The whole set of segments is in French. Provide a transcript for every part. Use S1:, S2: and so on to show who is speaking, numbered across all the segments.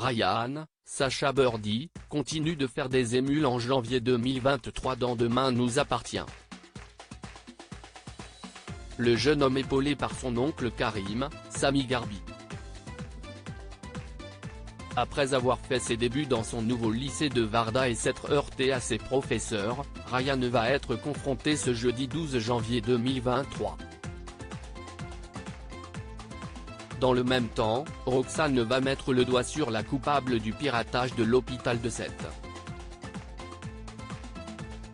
S1: Ryan, Sacha Birdie, continue de faire des émules en janvier 2023 dans Demain nous appartient. Le jeune homme épaulé par son oncle Karim, Sami Garbi. Après avoir fait ses débuts dans son nouveau lycée de Varda et s'être heurté à ses professeurs, Ryan va être confronté ce jeudi 12 janvier 2023. Dans le même temps, Roxane va mettre le doigt sur la coupable du piratage de l'hôpital de Sète.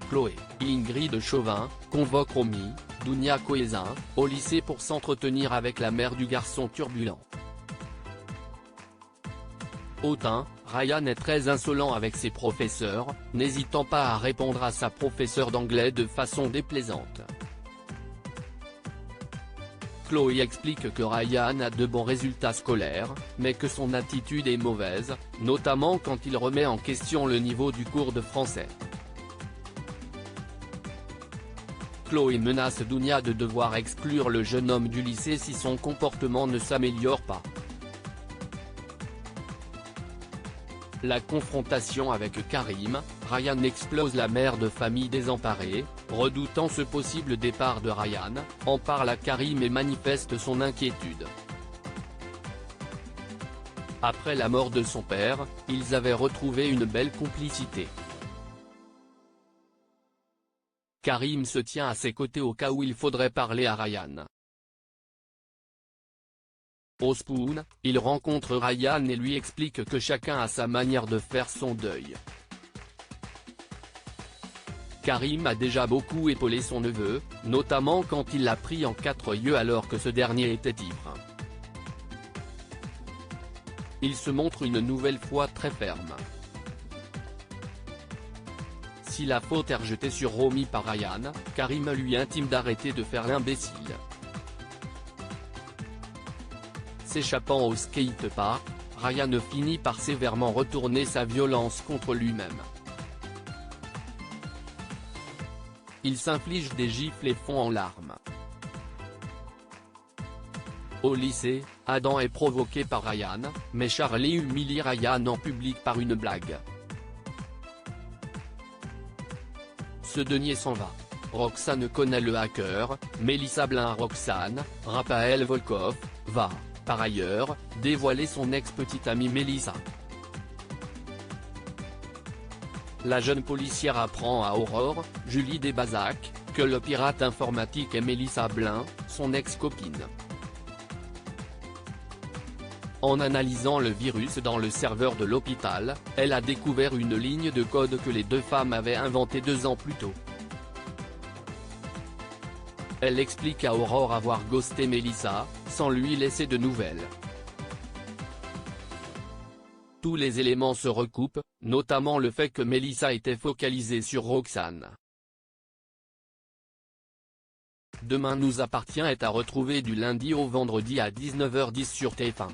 S1: Chloé, Ingrid Chauvin, convoque Romy, Dounia Cohézin, au lycée pour s'entretenir avec la mère du garçon turbulent. Hautain, Ryan est très insolent avec ses professeurs, n'hésitant pas à répondre à sa professeure d'anglais de façon déplaisante. Chloé explique que Ryan a de bons résultats scolaires, mais que son attitude est mauvaise, notamment quand il remet en question le niveau du cours de français. Chloé menace Dounia de devoir exclure le jeune homme du lycée si son comportement ne s'améliore pas. La confrontation avec Karim, Ryan explose la mère de famille désemparée, redoutant ce possible départ de Ryan, en parle à Karim et manifeste son inquiétude. Après la mort de son père, ils avaient retrouvé une belle complicité. Karim se tient à ses côtés au cas où il faudrait parler à Ryan. Au Spoon, il rencontre Ryan et lui explique que chacun a sa manière de faire son deuil. Karim a déjà beaucoup épaulé son neveu, notamment quand il l'a pris en 4 yeux alors que ce dernier était ivre. Il se montre une nouvelle fois très ferme. Si la faute est rejetée sur Romy par Ryan, Karim lui intime d'arrêter de faire l'imbécile. S'échappant au skatepark, Ryan finit par sévèrement retourner sa violence contre lui-même. Il s'inflige des gifles et fond en larmes. Au lycée, Adam est provoqué par Ryan, mais Charlie humilie Ryan en public par une blague. Ce denier s'en va. Roxane connaît le hacker, Mélissa Blin-Roxane, Raphaël Volkov, va, par ailleurs, dévoiler son ex-petite amie Mélissa. La jeune policière apprend à Aurore, Julie Desbazac, que le pirate informatique est Mélissa Blin, son ex-copine. En analysant le virus dans le serveur de l'hôpital, elle a découvert une ligne de code que les deux femmes avaient inventée 2 ans plus tôt. Elle explique à Aurore avoir ghosté Mélissa, sans lui laisser de nouvelles. Tous les éléments se recoupent, notamment le fait que Mélissa était focalisée sur Roxane. Demain nous appartient est à retrouver du lundi au vendredi à 19h10 sur TF1.